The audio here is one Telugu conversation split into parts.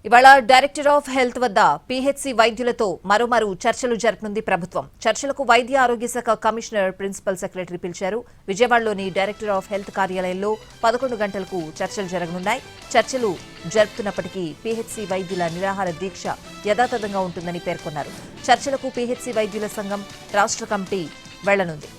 ఇవాళ డైరెక్టర్ ఆఫ్ హెల్త్ వద్ద పీహెచ్సీ వైద్యులతో మరోమారు చర్చలు జరపనుంది ప్రభుత్వం. చర్చలకు వైద్య ఆరోగ్య శాఖ కమిషనర్, ప్రిన్సిపల్ సెక్రటరీ పిలిచారు. విజయవాడలోని డైరెక్టర్ ఆఫ్ హెల్త్ కార్యాలయంలో 11 గంటలకు చర్చలు జరగనున్నాయి. చర్చలు జరుపుతున్నప్పటికీ పీహెచ్సీ వైద్యుల నిరాహార దీక్ష యథాతథంగా ఉంటుందని పేర్కొన్నారు. చర్చలకు పీహెచ్సీ వైద్యుల సంఘం రాష్ట్ర కమిటీ వెళ్లనుంది.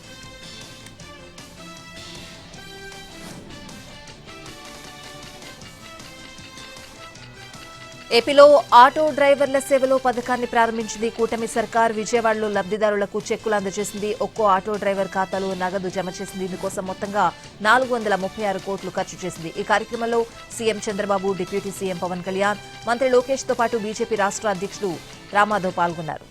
ఏపీలో ఆటో డ్రైవర్ల సేవలో పథకాన్ని ప్రారంభించింది కూటమి సర్కార్. విజయవాడలో లబ్దిదారులకు చెక్కులు అందజేసింది. ఒక్కో ఆటో డ్రైవర్ ఖాతాలో నగదు జమ చేసింది. ఇందుకోసం మొత్తంగా 436 కోట్లు ఖర్చు చేసింది. ఈ కార్యక్రమంలో CM Chandrababu, deputy CM Pawan Kalyan, మంత్రి లోకేష్ తో పాటు బీజేపీ రాష్ట్ర అధ్యక్షుడు రామాధవ్ పాల్గొన్నారు.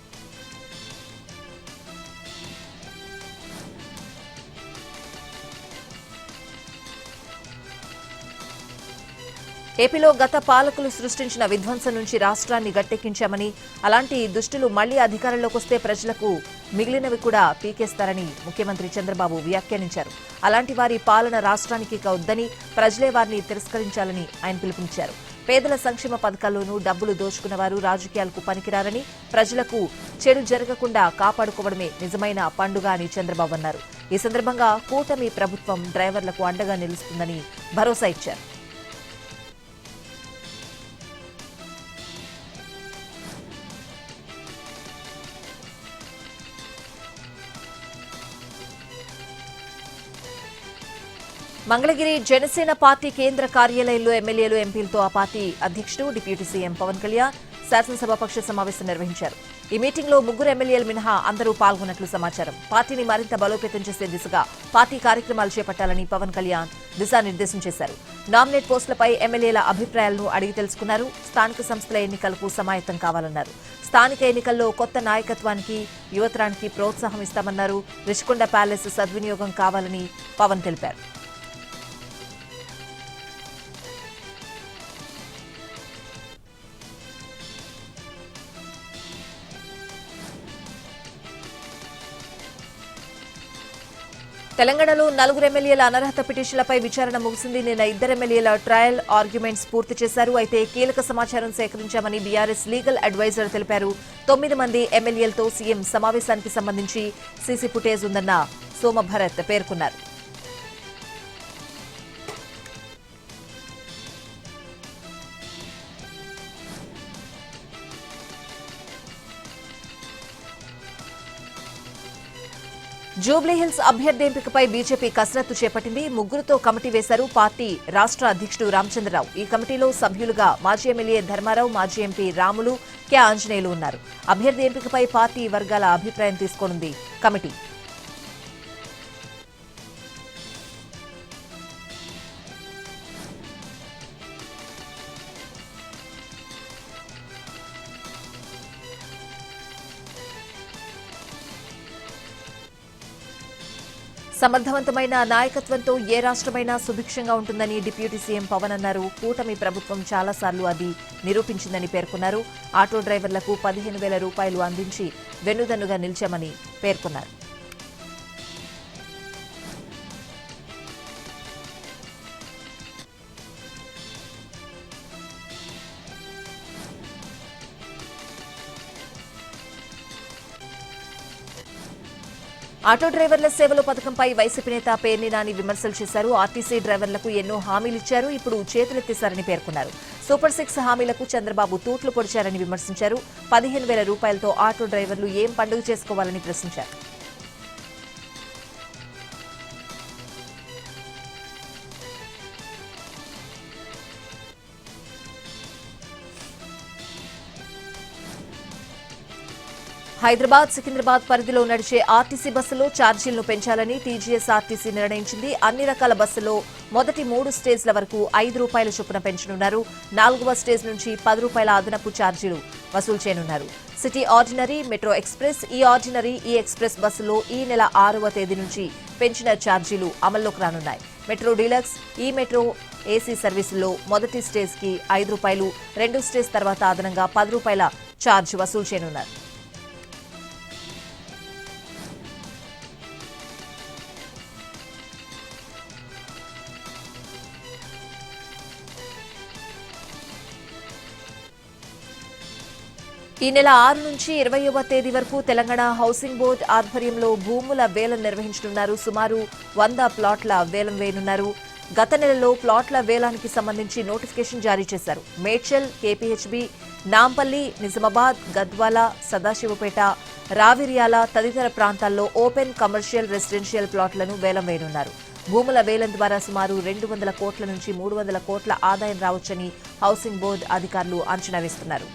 ఏపీలో గత పాలకులు సృష్టించిన విధ్వంసం నుంచి రాష్ట్రాన్ని గట్టెక్కించామని, అలాంటి దుష్టులు మళ్లీ అధికారంలోకి వస్తే ప్రజలకు మిగిలినవి కూడా పీకేస్తారని ముఖ్యమంత్రి చంద్రబాబు వ్యాఖ్యానించారు. అలాంటి వారి పాలన రాష్ట్రానికి వద్దని, ప్రజలే వారిని తిరస్కరించాలని ఆయన పిలుపునిచ్చారు. పేదల సంక్షేమ పథకాల్లోనూ డబ్బులు దోచుకున్న వారు రాజకీయాలకు పనికిరారని, ప్రజలకు చెడు జరగకుండా కాపాడుకోవడమే నిజమైన పండుగ అని చంద్రబాబు అన్నారు. ఈ సందర్భంగా కూటమి ప్రభుత్వం డ్రైవర్లకు అండగా నిలుస్తుందని భరోసా ఇచ్చారు. మంగళగిరి జనసేన పార్టీ కేంద్ర కార్యాలయంలో ఎమ్మెల్యేలు, ఎంపీలతో ఆ పార్టీ అధ్యక్షుడు, డిప్యూటీ సీఎం పవన్ కళ్యాణ్ శాసనసభాపక్ష సమావేశం నిర్వహించారు. ఈ మీటింగ్లో 3 ఎమ్మెల్యేలు మినహా అందరూ పాల్గొన్నట్లు సమాచారం. పార్టీని మరింత బలోపేతం చేసే దిశగా పార్టీ కార్యక్రమాలు చేపట్టాలని పవన్ కళ్యాణ్ దిశానిర్దేశం చేశారు. నామినేట్ పోస్టులపై ఎమ్మెల్యేల అభిప్రాయాలను అడిగి తెలుసుకున్నారు. స్థానిక సంస్థల ఎన్నికలకు సమాయత్తం కావాలన్నారు. స్థానిక ఎన్నికల్లో కొత్త నాయకత్వానికి, యువతరానికి ప్రోత్సాహం ఇస్తామన్నారు. రిషికొండ ప్యాలెస్ సద్వినియోగం కావాలని పవన్ తెలిపారు. తెలంగాణలో 4 ఎమ్మెల్యేల అనర్హత పిటిషన్లపై విచారణ ముగిసింది. నిన్న 2 ఎమ్మెల్యేల ట్రయల్ ఆర్గ్యుమెంట్స్ పూర్తి చేశారు. అయితే కీలక సమాచారం సేకరించామని బీఆర్ఎస్ లీగల్ అడ్వైజర్ తెలిపారు. 9 మంది ఎమ్మెల్యేలతో సీఎం సమావేశానికి సంబంధించి సీసీ ఫుటేజ్ ఉందన్న సోమభరత్ పేర్కొన్నారు. జూబ్లీహిల్స్ అభ్యర్థి ఎంపికపై బీజేపీ కసరత్తు చేపట్టింది. 3తో కమిటీ వేశారు పార్టీ రాష్ట్ర అధ్యక్షుడు రామచంద్రరావు. ఈ కమిటీలో సభ్యులుగా మాజీ ఎమ్మెల్యే ధర్మారావు, మాజీ ఎంపీ రాములు, కె ఆంజనేయులు ఉన్నారు. అభ్యర్థి ఎంపికపై పార్టీ వర్గాల అభిప్రాయం తీసుకోనుంది కమిటీ. సమర్థవంతమైన నాయకత్వంతో ఏ రాష్ట్రమైనా సుభిక్షంగా ఉంటుందని డిప్యూటీ సీఎం పవన్ అన్నారు. కూటమి ప్రభుత్వం చాలాసార్లు అది నిరూపించిందని పేర్కొన్నారు. ఆటో డ్రైవర్లకు 15,000 రూపాయలు అందించి వెన్నుదన్నుగా నిలిచామని పేర్కొన్నారు. ఆటో డ్రైవర్ల సేవలో పథకంపై వైసీపీ నేత పేర్ని నాని విమర్శలు చేశారు. ఆర్టీసీ డ్రైవర్లకు ఎన్నో హామీలిచ్చారు, ఇప్పుడు చేతులెత్తేశారని పేర్కొన్నారు. సూపర్ 6 హామీలకు చంద్రబాబు తూట్లు పొడిచారని విమర్శించారు. 15,000 రూపాయలతో ఆటో డ్రైవర్లు ఏం పండుగ చేసుకోవాలని ప్రశ్నించారు. హైదరాబాద్, సికింద్రాబాద్ పరిధిలో నడిచే ఆర్టీసీ బస్సులో ఛార్జీలను పెంచాలని టీజీఎస్ ఆర్టీసీ నిర్ణయించింది. అన్ని రకాల బస్సుల్లో మొదటి 3 స్టేజ్ల వరకు 5 రూపాయల చొప్పున పెంచనున్నారు. 4వ స్టేజ్ నుంచి 10 రూపాయల అదనపు ఛార్జీలు వసూలు చేయనున్నారు. సిటీ ఆర్డినరీ, మెట్రో ఎక్స్ప్రెస్, ఈ ఆర్డినరీ, ఈ ఎక్స్ప్రెస్ బస్సులో ఈ నెల 6వ తేదీ నుంచి పెంచిన ఛార్జీలు అమల్లోకి రానున్నాయి. మెట్రో డీలక్స్, ఈ మెట్రో ఏసీ సర్వీసుల్లో మొదటి స్టేజ్కి 5 రూపాయలు, 2 స్టేజ్ తర్వాత అదనంగా 10 రూపాయల ఛార్జ్ వసూలు చేయనున్నారు. ఈ నెల 6 నుంచి 20వ తేదీ వరకు తెలంగాణ హౌసింగ్ బోర్డు ఆధ్వర్యంలో భూముల వేలం నిర్వహించనున్నారు. సుమారు 100 ప్లాట్ల వేలం వేయనున్నారు. గత నెలలో ప్లాట్ల వేలానికి సంబంధించి నోటిఫికేషన్ జారీ చేశారు. మేడ్చల్, కేపీహెచ్బీ, నాంపల్లి, నిజామాబాద్, గద్వాల, సదాశివపేట, రావిర్యాల తదితర ప్రాంతాల్లో ఓపెన్ కమర్షియల్, రెసిడెన్షియల్ ప్లాట్లను వేలం వేయనున్నారు. భూముల వేలం ద్వారా సుమారు 200 కోట్ల నుంచి 300 కోట్ల ఆదాయం రావచ్చని హౌసింగ్ బోర్డు అధికారులు అంచనా వేస్తున్నారు.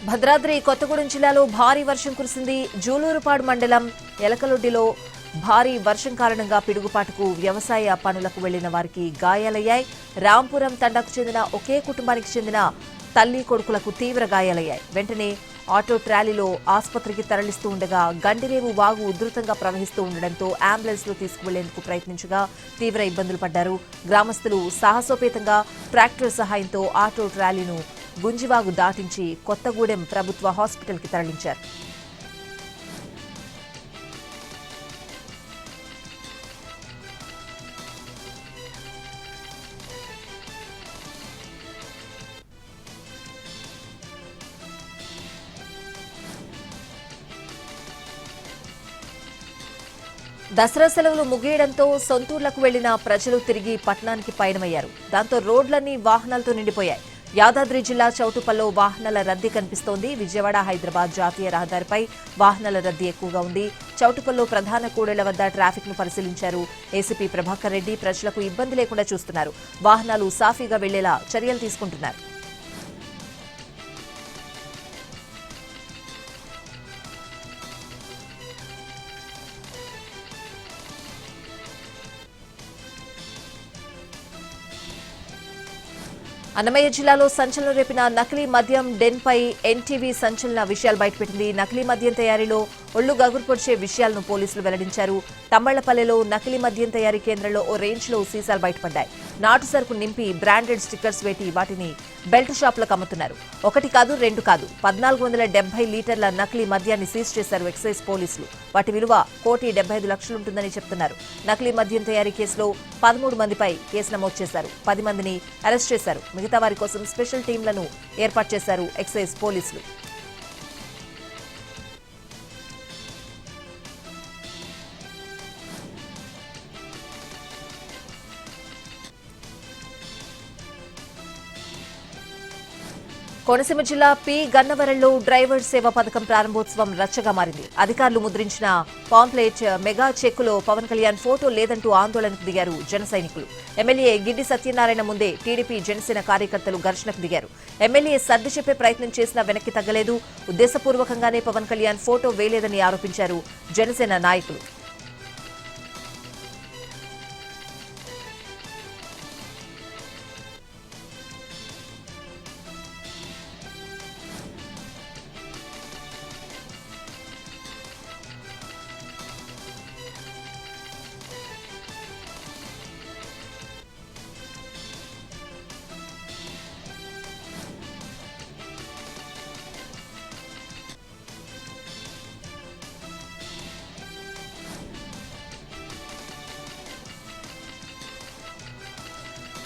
భద్రాద్రి కొత్తగూడెం జిల్లాలో భారీ వర్షం కురిసింది. జూలూరుపాడు మండలం ఎలకలొడ్డిలో భారీ వర్షం కారణంగా పిడుగుపాటుకు వ్యవసాయ పనులకు వెళ్లిన వారికి గాయాలయ్యాయి. రాంపురం తండాకు చెందిన ఒకే కుటుంబానికి చెందిన తల్లి కొడుకులకు తీవ్ర గాయాలయ్యాయి. వెంటనే ఆటో ట్రాలీలో ఆసుపత్రికి తరలిస్తూ ఉండగా గండిరేవు వాగు ఉధృతంగా ప్రవహిస్తూ ఉండడంతో అంబులెన్స్ లో తీసుకువెళ్లేందుకు ప్రయత్నించగా తీవ్ర ఇబ్బందులు పడ్డారు. గ్రామస్తులు సాహసోపేతంగా ట్రాక్టర్ సహాయంతో ఆటో ట్రాలీను గుంజివాగు దాటించి కొత్తగూడెం ప్రభుత్వ హాస్పిటల్కి తరలించారు. దసరా సెలవులు ముగియడంతో సొంతూర్లకు వెళ్లిన ప్రజలు తిరిగి పట్టణానికి పయనమయ్యారు. దాంతో రోడ్లన్నీ వాహనాలతో నిండిపోయాయి. యాదాద్రి జిల్లా చౌటుప్పల్లో వాహనాల రద్దీ కనిపిస్తోంది. విజయవాడ, హైదరాబాద్ జాతీయ రహదారిపై వాహనాల రద్దీ ఎక్కువగా ఉంది. చౌటుప్పల్లో ప్రధాన కూడళ్ల వద్ద ట్రాఫిక్ ను పరిశీలించారు. ఏసీపీ ప్రభాకర్ రెడ్డి ప్రజలకు ఇబ్బంది లేకుండా చూస్తున్నారు. వాహనాలు సాఫీగా వెళ్లేలా చర్యలు తీసుకుంటున్నారు. అన్నమయ్య జిల్లాలో సంచలనం రేపిన నకిలీ మద్యం డెన్పై ఎన్టీవీ సంచలన విషయాలు బయటపెట్టింది. నకిలీ మద్యం తయారీలో ఒళ్లు గగురు పొడిచే విషయాలను పోలీసులు వెల్లడించారు. తమ్మళ్లపల్లెలో నకిలీ మద్యం తయారీ కేంద్రంలో ఓ రేంజ్లో సీసాలు బయటపడ్డాయి. నాటు సరుకు నింపి బ్రాండెడ్ స్టిక్కర్స్ వేటి వాటిని బెల్ట్ షాపులకు అమ్ముతున్నారు. ఒకటి కాదు, రెండు కాదు, 1470 లీటర్ల నకిలీ మద్యాన్ని సీజ్ చేశారు ఎక్సైజ్ పోలీసులు. వాటి విలువ 1,75,00,000 ఉంటుందని చెప్తున్నారు. నకిలీ మద్యం తయారీ కేసులో 13 మందిపై కేసు నమోదు చేశారు. 10 మందిని అరెస్ట్ చేశారు. మిగతా వారి కోసం స్పెషల్ టీంలను ఏర్పాటు చేశారు ఎక్సైజ్ పోలీసులు. కోనసీమ జిల్లా పి గన్నవరంలో డ్రైవర్ సేవ పథకం ప్రారంభోత్సవం రచ్చగా మారింది. అధికారులు ముద్రించిన పాంప్లెట్ మెగా చెక్కులో పవన్ కళ్యాణ్ ఫోటో లేదంటూ ఆందోళనకు దిగారు జన సైనికులు. ఎమ్మెల్యే గిడ్డి సత్యనారాయణ ముందే టీడీపీ, జనసేన కార్యకర్తలు ఘర్షణకు దిగారు. ఎమ్మెల్యే సర్ది చెప్పే ప్రయత్నం చేసినా వెనక్కి తగ్గలేదు. ఉద్దేశపూర్వకంగానే పవన్ కళ్యాణ్ ఫోటో వేయలేదని ఆరోపించారు జనసేన నాయకులు.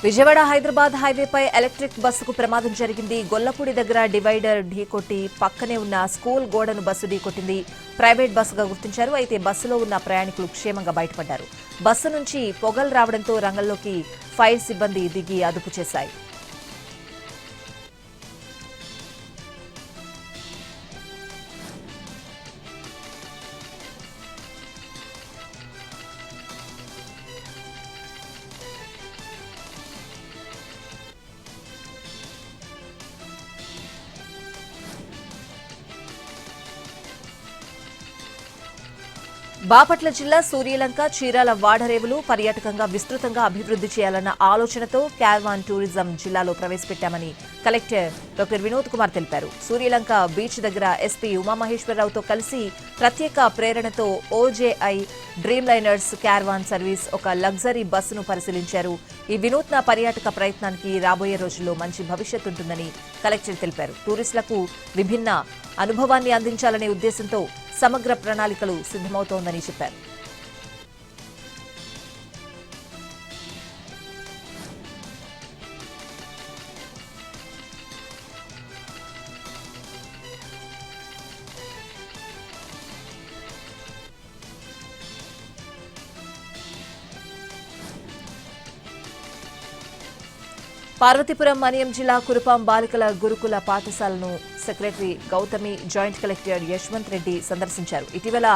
విజయవాడ హైదరాబాద్ హైవేపై ఎలక్ట్రిక్ బస్సుకు ప్రమాదం జరిగింది. గొల్లపూడి దగ్గర డివైడర్ ఢీకొట్టి పక్కనే ఉన్న స్కూల్ గోడను బస్సు ఢీకొట్టింది. ప్రైవేట్ బస్సుగా గుర్తించారు. అయితే బస్సులో ఉన్న ప్రయాణికులు క్షేమంగా బయటపడ్డారు. బస్సు నుంచి పొగలు రావడంతో రంగంలోకి ఫైర్ సిబ్బంది దిగి అదుపు చేశాయి. బాపట్ల జిల్లా సూర్యలంక, చీరాల వాడరేవులు పర్యాటకంగా విస్తృతంగా అభివృద్ధి చేయాలన్న ఆలోచనతో క్యారవాన్ టూరిజం జిల్లాలో ప్రవేశపెట్టామని కలెక్టర్ డాక్టర్ వినోద్ కుమార్ తెలిపారు. సూర్యలంక బీచ్ దగ్గర ఎస్పీ ఉమామహేశ్వరరావుతో కలిసి ప్రత్యేక ప్రేరణతో ఓజేఐ డ్రీమ్ లైనర్స్ క్యారవాన్ సర్వీస్ ఒక లగ్జరీ బస్సును పరిశీలించారు. ఈ వినూత్న పర్యాటక ప్రయత్నానికి రాబోయే రోజుల్లో మంచి భవిష్యత్తు ఉంటుందని కలెక్టర్ తెలిపారు. టూరిస్టులకు విభిన్న అనుభవాన్ని అందించాలనే ఉద్దేశంతో సమగ్ర ప్రణాళికలు సిద్ధమవుతోందని చెప్పారు. పార్వతీపురం మన్యం జిల్లా కురుపాం బాలికల గురుకుల పాఠశాలను secretary Gautami, joint collector Yashwant Reddy సందర్శించారు. ఇటీవల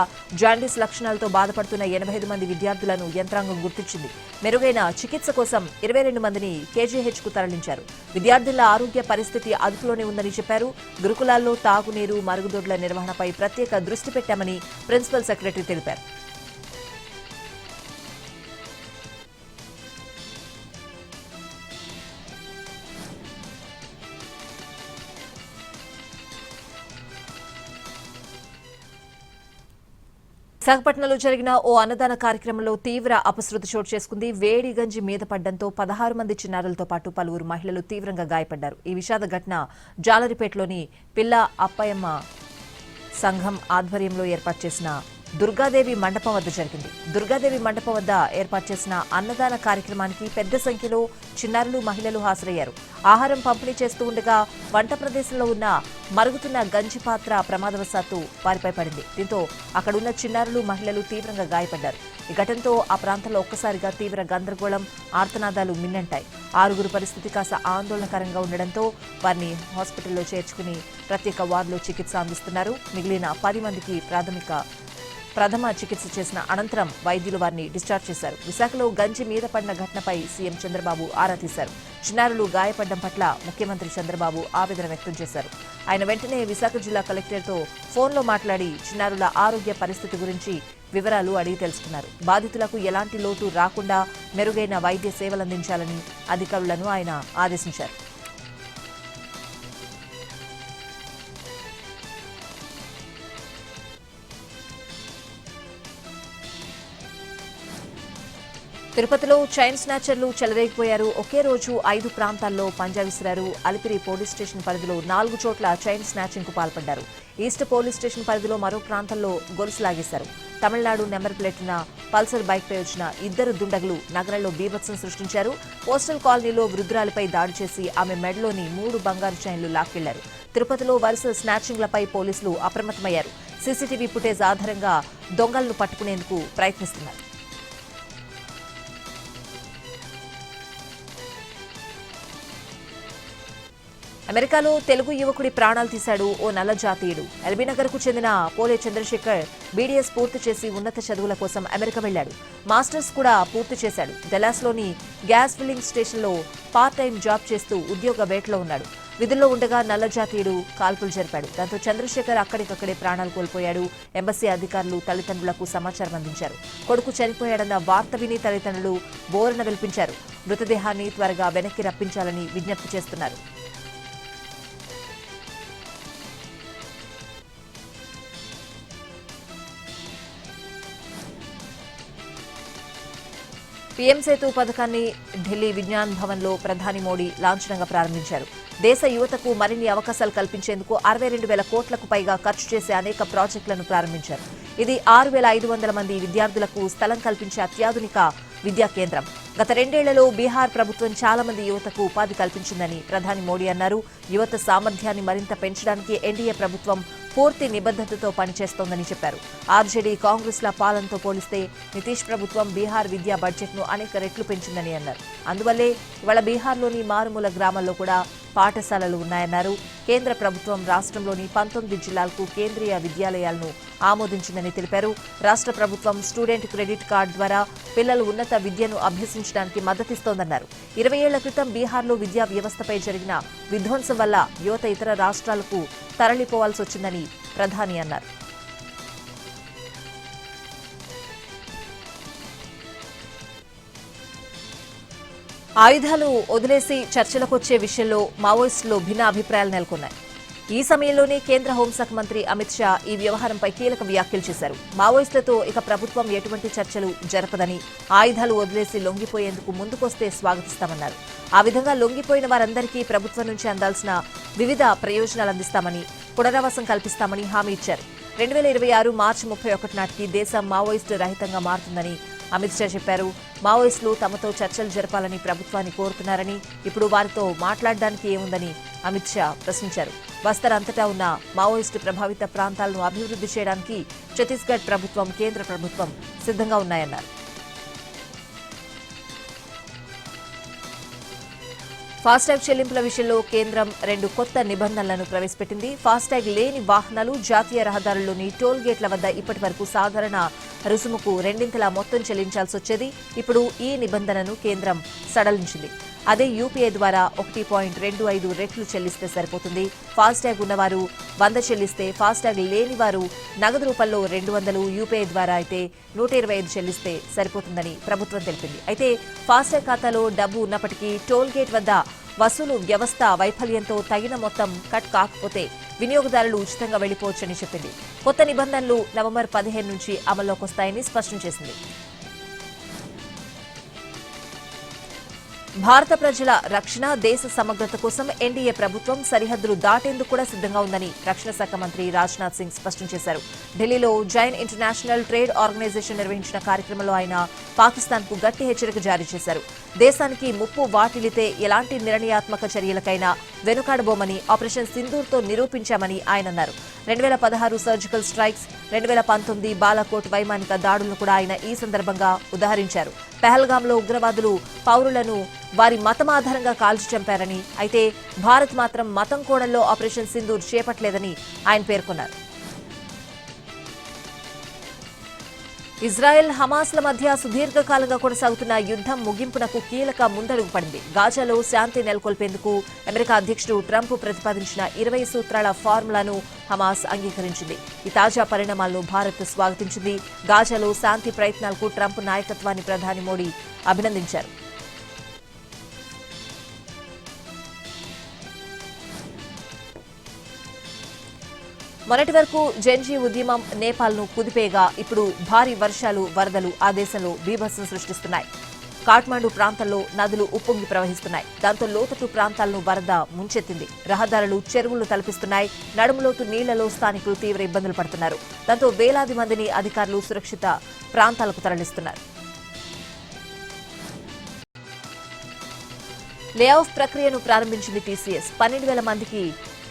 జాండీస్ లక్షణాలతో బాధపడుతున్న 85 మంది విద్యార్థులను యంత్రాంగం గుర్తించింది. మెరుగైన చికిత్స కోసం 22 మందిని కేజీహెచ్కు తరలించారు. విద్యార్థుల ఆరోగ్య పరిస్థితి అదుపులోనే ఉందని చెప్పారు. గురుకులాల్లో తాగునీరు, మరుగుదొడ్ల నిర్వహణపై ప్రత్యేక దృష్టి పెట్టామని ప్రిన్సిపల్ సెక్రటరీ తెలిపారు. విశాఖపట్నంలో జరిగిన ఓ అన్నదాన కార్యక్రమంలో తీవ్ర అపశృతి చోటు చేసుకుంది. వేడి గంజి మీద పడ్డంతో 16 మంది చిన్నారులతో పాటు పలువురు మహిళలు తీవ్రంగా గాయపడ్డారు. ఈ విషాద ఘటన జాలరిపేటలోని పిల్ల అప్పయమ్మ సంఘం ఆధ్వర్యంలో ఏర్పాటు చేసిన దుర్గాదేవి మండపం వద్ద జరిగింది. దుర్గాదేవి మండపం వద్ద ఏర్పాటు చేసిన అన్నదాన కార్యక్రమానికి పెద్ద సంఖ్యలో చిన్నారులు, మహిళలు హాజరయ్యారు. ఆహారం పంపిణీ చేస్తూ ఉండగా వంట ప్రదేశంలో ఉన్న మరుగుతున్న గంజి పాత్ర ప్రమాదవశాత్తు వారిపై పడింది. దీంతో అక్కడున్న చిన్నారులు, మహిళలు తీవ్రంగా గాయపడ్డారు. ఈ ఘటనతో ఆ ప్రాంతంలో ఒక్కసారిగా తీవ్ర గందరగోళం, ఆర్తనాదాలు మిన్నంటాయి. 6గురు పరిస్థితి కాస్త ఆందోళనకరంగా ఉండడంతో వారిని హాస్పిటల్లో చేర్చుకుని ప్రత్యేక వార్డులో చికిత్స అందిస్తున్నారు. మిగిలిన 10 మందికి ప్రథమ చికిత్స చేసిన అనంతరం వైద్యులు వారిని డిశ్చార్జ్ చేశారు. విశాఖలో గంజి మీద పడిన ఘటనపై సీఎం చంద్రబాబు ఆరా తీశారు. చిన్నారులు గాయపడడం పట్ల ముఖ్యమంత్రి చంద్రబాబు ఆవేదన వ్యక్తం చేశారు. ఆయన వెంటనే విశాఖ జిల్లా కలెక్టర్తో ఫోన్లో మాట్లాడి చిన్నారుల ఆరోగ్య పరిస్థితి గురించి వివరాలు అడిగి తెలుసుకున్నారు. బాధితులకు ఎలాంటి లోటు రాకుండా మెరుగైన వైద్య సేవలందించాలని అధికారులను ఆయన ఆదేశించారు. తిరుపతిలో చైన్ స్నాచర్లు చెలరేగిపోయారు. ఒకే రోజు 5 ప్రాంతాల్లో పంజా విసిరారు. అలిపిరి పోలీస్ స్టేషన్ పరిధిలో 4 చోట్ల చైన్ స్నాచింగ్ కు పాల్పడ్డారు. ఈస్ట్ పోలీస్ స్టేషన్ పరిధిలో మరో ప్రాంతంలో గొలుసు లాగేశారు. తమిళనాడు నెంబర్ ప్లేటున పల్సర్ బైక్పై వచ్చిన 2 దుండగులు నగరంలో బీభత్సం సృష్టించారు. పోస్టల్ కాలనీలో వృద్ధురాలిపై దాడి చేసి ఆమె మెడలోని 3 బంగారు చైన్లు లాక్కెళ్లారు. తిరుపతిలో వరుస స్నాచింగ్లపై పోలీసులు అప్రమత్తమయ్యారు. సీసీటీవీ ఫుటేజ్ ఆధారంగా దొంగలను పట్టుకునేందుకు ప్రయత్నిస్తున్నారు. అమెరికాలో తెలుగు యువకుడి ప్రాణాలు తీశాడు ఓ నల్ల జాతీయుడు. ఎల్బీనగర్కు చెందిన పోలే చంద్రశేఖర్ బీడీఎస్ పూర్తి చేసి ఉన్నత చదువుల కోసం అమెరికా వెళ్లాడు. మాస్టర్స్ కూడా పూర్తి చేశాడు. డెలాస్లోని గ్యాస్ ఫిల్లింగ్ స్టేషన్లో పార్ట్ టైం జాబ్ చేస్తూ ఉద్యోగ వేటలో ఉన్నాడు. విధుల్లో ఉండగా నల్ల జాతీయుడు కాల్పులు జరిపాడు. దాంతో చంద్రశేఖర్ అక్కడికక్కడే ప్రాణాలు కోల్పోయాడు. ఎంబసీ అధికారులు తల్లిదండ్రులకు సమాచారం అందించారు. కొడుకు చనిపోయాడన్న వార్త విని తల్లిదండ్రులు బోరున విలిపించారు. మృతదేహాన్ని త్వరగా వెనక్కి రప్పించాలని విజ్ఞప్తి చేస్తున్నారు. పీఎం సేతు పథకాన్ని ఢిల్లీ విజ్ఞాన్ భవన్లో ప్రధాని మోడీ లాంఛనంగా ప్రారంభించారు. దేశ యువతకు మరిన్ని అవకాశాలు కల్పించేందుకు 62,000 కోట్లకు పైగా ఖర్చు చేసే అనేక ప్రాజెక్టులను ప్రారంభించారు. ఇది 6,500 మంది విద్యార్థులకు స్థలం కల్పించే అత్యాధునిక విద్యా కేంద్రం. గత 2 ఏళ్లలో బీహార్ ప్రభుత్వం చాలా మంది యువతకు ఉపాధి కల్పించిందని ప్రధాని మోడీ అన్నారు. యువత సామర్థ్యాన్ని మరింత పెంచడానికి ఎన్డీఏ ప్రభుత్వం పూర్తి నిబద్ధతతో పనిచేస్తోందని చెప్పారు. ఆర్జేడీ, కాంగ్రెస్ల పాలనతో పోలిస్తే నితీష్ ప్రభుత్వం బీహార్ విద్యా బడ్జెట్ను అనేక రెట్లు పెంచిందని అన్నారు. అందువల్లే ఇవాళ బీహార్లోని మారుమూల గ్రామాల్లో కూడా పాఠశాలలు ఉన్నాయన్నారు. కేంద్ర ప్రభుత్వం రాష్ట్రంలోని 19 జిల్లాలకు కేంద్రీయ విద్యాలయాలను ఆమోదించిందని తెలిపారు. రాష్ట్ర ప్రభుత్వం స్టూడెంట్ క్రెడిట్ కార్డు ద్వారా పిల్లలు ఉన్నత విద్యను అభ్యసించడానికి మద్దతిస్తోందన్నారు. 20 ఏళ్ల క్రితం బీహార్లో విద్యా వ్యవస్థపై జరిగిన విధ్వంసం వల్ల యువత ఇతర రాష్ట్రాలకు తరలిపోవాల్సి వచ్చిందని ప్రధాని అన్నారు. ఆయుధాలు వదిలేసి చర్చలకొచ్చే విషయంలో మావోయిస్టులు భిన్న అభిప్రాయాలు నెలకొన్నాయి. ఈ సమయంలోనే కేంద్ర హోంశాఖ మంత్రి అమిత్ షా ఈ వ్యవహారంపై కీలక వ్యాఖ్యలు చేశారు. మావోయిస్టులతో ఇక ప్రభుత్వం ఎటువంటి చర్చలు జరపదని, ఆయుధాలు వదిలేసి లొంగిపోయేందుకు ముందుకొస్తే స్వాగతిస్తామన్నారు. ఆ విధంగా లొంగిపోయిన వారందరికీ ప్రభుత్వం నుంచి అందాల్సిన వివిధ ప్రయోజనాలు అందిస్తామని, పునరావాసం కల్పిస్తామని హామీ ఇచ్చారు. 2026 మార్చి 31 నాటికి దేశం మావోయిస్టు రహితంగా మారుతుందని అమిత్ షా చెప్పారు. మావోయిస్టులు తమతో చర్చలు జరపాలని ప్రభుత్వాన్ని కోరుతున్నారని, ఇప్పుడు వారితో మాట్లాడడానికి ఏముందని అమిత్ షా ప్రశ్నించారు. బస్తర్ అంతటా ఉన్న మావోయిస్టు ప్రభావిత ప్రాంతాలను అభివృద్ధి చేయడానికి ఛత్తీస్గఢ్ ప్రభుత్వం, కేంద్ర ప్రభుత్వం సిద్ధంగా ఉన్నాయన్నారు. ఫాస్టాగ్ చెల్లింపుల విషయంలో కేంద్రం 2 కొత్త నిబంధనలను ప్రవేశపెట్టింది. ఫాస్టాగ్ లేని వాహనాలు జాతీయ రహదారుల్లోని టోల్ గేట్ల వద్ద ఇప్పటి వరకు సాధారణ రుసుముకు రెండింతలా మొత్తం చెల్లించాల్సి వచ్చేది. ఇప్పుడు ఈ నిబంధనను కేంద్రం సడలించింది. అదే యూపీఐ ద్వారా 1.25 రెట్లు చెల్లిస్తే సరిపోతుంది. ఫాస్టాగ్ ఉన్నవారు 100 చెల్లిస్తే, ఫాస్టాగ్ లేని వారు నగదు రూపంలో 200, యూపీఐ ద్వారా అయితే 125 చెల్లిస్తే సరిపోతుందని ప్రభుత్వం తెలిపింది. అయితే ఫాస్టాగ్ ఖాతాలో డబ్బు ఉన్నప్పటికీ టోల్ గేట్ వద్ద వసూలు వ్యవస్థ వైఫల్యంతో తగిన మొత్తం కట్ కాకపోతే వినియోగదారులు ఉచితంగా వెళ్లిపోవచ్చని చెప్పింది. కొత్త నిబంధనలు నవంబర్ 15 నుంచి అమల్లోకి వస్తాయని స్పష్టం చేసింది. భారత ప్రజల రక్షణ, దేశ సమగ్రత కోసం ఎన్డీఏ ప్రభుత్వం సరిహద్దులు దాటేందుకు కూడా సిద్ధంగా ఉందని రక్షణ శాఖ మంత్రి రాజ్నాథ్ సింగ్ స్పష్టం చేశారు. ఢిల్లీలో జైన్ ఇంటర్నేషనల్ ట్రేడ్ ఆర్గనైజేషన్ నిర్వహించిన కార్యక్రమంలో ఆయన పాకిస్తాన్కు గట్టి హెచ్చరిక జారీ చేశారు. దేశానికి ముప్పు వాటిల్లితే ఎలాంటి నిర్ణయాత్మక చర్యలకైనా వెనుకాడబోమని ఆపరేషన్ సింధూర్తో నిరూపించామని ఆయన అన్నారు. 2016 సర్జికల్ స్ట్రైక్స్, 2019 బాలాకోట్ వైమానిక దాడులను కూడా ఆయన ఈ సందర్భంగా ఉదహరించారు. పెహల్గాంలో ఉగ్రవాదులు పౌరులను వారి మతం ఆధారంగా కాల్చి చంపారని, అయితే భారత్ మాత్రం మతం కోణంలో ఆపరేషన్ సింధూర్ చేపట్టలేదని ఆయన పేర్కొన్నారు. ఇజ్రాయెల్, హమాస్ల మధ్య సుదీర్ఘకాలంగా కొనసాగుతున్న యుద్ధం ముగింపునకు కీలక ముందడుగు పడింది. గాజాలో శాంతి నెలకొల్పేందుకు అమెరికా అధ్యక్షుడు ట్రంప్ ప్రతిపాదించిన 20 సూత్రాల ఫార్ములాను హమాస్ అంగీకరించింది. ఈ తాజా పరిణామాలను భారత్ స్వాగతించింది. గాజాలో శాంతి ప్రయత్నాలకు ట్రంప్ నాయకత్వాన్ని ప్రధాని మోడీ అభినందించారు. మొన్నటి వరకు జెన్జీ ఉద్యమం నేపాల్ను కుదిపేగా ఇప్పుడు భారీ వర్షాలు, వరదలు ఆ దేశంలో బీభత్సం సృష్టిస్తున్నాయి. కాఠ్మండు ప్రాంతంలో నదులు ఉప్పొంగి ప్రవహిస్తున్నాయి. దాంతో లోతట్టు ప్రాంతాలను వరద ముంచెత్తింది. రహదారులు, చెరువులు తలపిస్తున్నాయి. నడుములోతు నీళ్లలో స్థానికులు తీవ్ర ఇబ్బందులు పడుతున్నారు. దాంతో వేలాది మందిని అధికారులు సురక్షిత ప్రాంతాలకు తరలిస్తున్నారు. లే ఆఫ్ ప్రక్రియను ప్రారంభించింది టీసీఎస్. 12,000 మందికి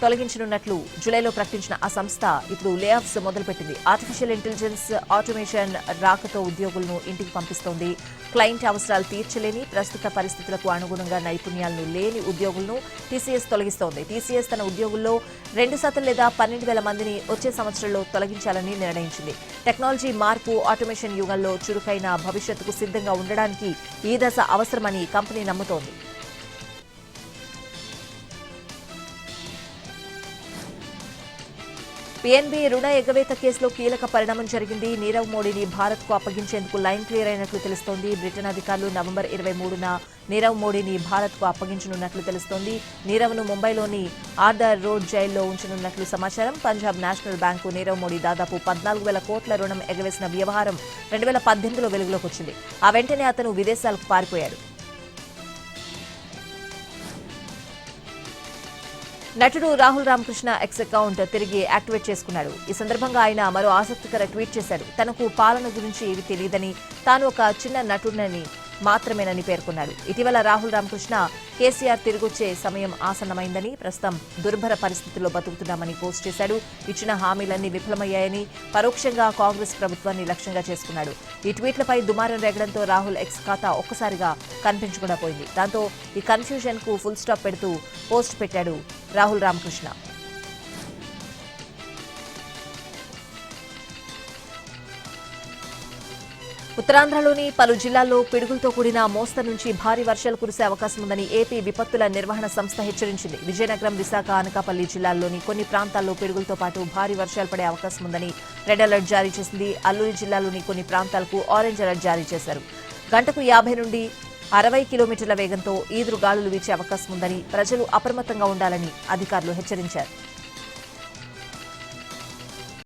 తొలగించనున్నట్లు జులైలో ప్రకటించిన ఆ సంస్థ ఇప్పుడు లే ఆఫ్స్ మొదలుపెట్టింది. ఆర్టిఫిషియల్ ఇంటెలిజెన్స్, ఆటోమేషన్ రాకతో ఉద్యోగులను ఇంటికి పంపిస్తోంది. క్లయింట్ అవసరాలు తీర్చలేని, ప్రస్తుత పరిస్థితులకు అనుగుణంగా నైపుణ్యాలను లేని ఉద్యోగులను టీసీఎస్ తొలగిస్తోంది. టీసీఎస్ తన ఉద్యోగుల్లో 2% లేదా 12,000 మందిని వచ్చే సంవత్సరంలో తొలగించాలని నిర్ణయించింది. టెక్నాలజీ మార్పు, ఆటోమేషన్ యుగంలో చురుకైన భవిష్యత్తుకు సిద్ధంగా ఉండడానికి ఈ దశ అవసరమని కంపెనీ నమ్ముతోంది. పీఎన్బీ రుణ ఎగవేత కేసులో కీలక పరిణామం జరిగింది. నీరవ్ మోడీని భారత్కు అప్పగించేందుకు లైన్ క్లియర్ అయినట్లు తెలుస్తోంది. బ్రిటన్ అధికారులు నవంబర్ 23న నీరవ్ మోడీని భారత్కు అప్పగించనున్నట్లు తెలుస్తోంది. నీరవ్ను ముంబైలోని ఆర్డర్ రోడ్ జైల్లో ఉంచనున్నట్లు సమాచారం. పంజాబ్ నేషనల్ బ్యాంకు నీరవ్ మోడీ దాదాపు 14,000 కోట్ల రుణం ఎగవేసిన వ్యవహారం 2018లో వెలుగులోకి వచ్చింది. ఆ వెంటనే అతను విదేశాలకు పారిపోయాడు. నటుడు రాహుల్ రామకృష్ణ ఎక్స్ అకౌంట్ తిరిగి యాక్టివేట్ చేసుకున్నాడు. ఈ సందర్భంగా ఆయన మరో ఆసక్తికర ట్వీట్ చేశాడు. తనకు పాలన గురించి ఏమీ తెలియదని, తాను ఒక చిన్న నటుడిని మాత్రమేనని పేర్కొన్నాడు. ఇటీవల రాహుల్ రామకృష్ణ కేసీఆర్ తిరిగొచ్చే సమయం ఆసన్నమైందని, ప్రస్తుతం దుర్భర పరిస్థితుల్లో బతుకుతున్నామని పోస్ట్ చేశాడు. ఇచ్చిన హామీలన్నీ విఫలమయ్యాయని, పరోక్షంగా కాంగ్రెస్ ప్రభుత్వాన్ని లక్ష్యంగా చేసుకున్నాడు. ఈ ట్వీట్లపై దుమారం రేగడంతో రాహుల్ ఎక్స్ ఖాతా ఒక్కసారిగా కనిపించకుండా పోయింది. దాంతో ఈ కన్ఫ్యూజన్ కు ఫుల్ స్టాప్ పెడుతూ పోస్ట్ పెట్టాడు రాహుల్ రామకృష్ణ. ఉత్తరాంధ్రలోని పలు జిల్లాల్లో పిడుగులతో కూడిన మోస్తరు నుంచి భారీ వర్షాలు కురిసే అవకాశం ఉందని ఏపీ విపత్తుల నిర్వహణ సంస్థ హెచ్చరించింది. విజయనగరం, విశాఖ, అనకాపల్లి జిల్లాల్లోని కొన్ని ప్రాంతాల్లో పిడుగులతో పాటు భారీ వర్షాలు పడే అవకాశం ఉందని రెడ్ అలర్ట్ జారీ చేసింది. అల్లూరి జిల్లాలోని కొన్ని ప్రాంతాలకు ఆరెంజ్ అలర్ట్ జారీ చేశారు. గంటకు 50 నుండి 60 కిలోమీటర్ల వేగంతో ఈదురుగాలులు వీచే అవకాశం ఉందని, ప్రజలు అప్రమత్తంగా ఉండాలని అధికారులు హెచ్చరించారు.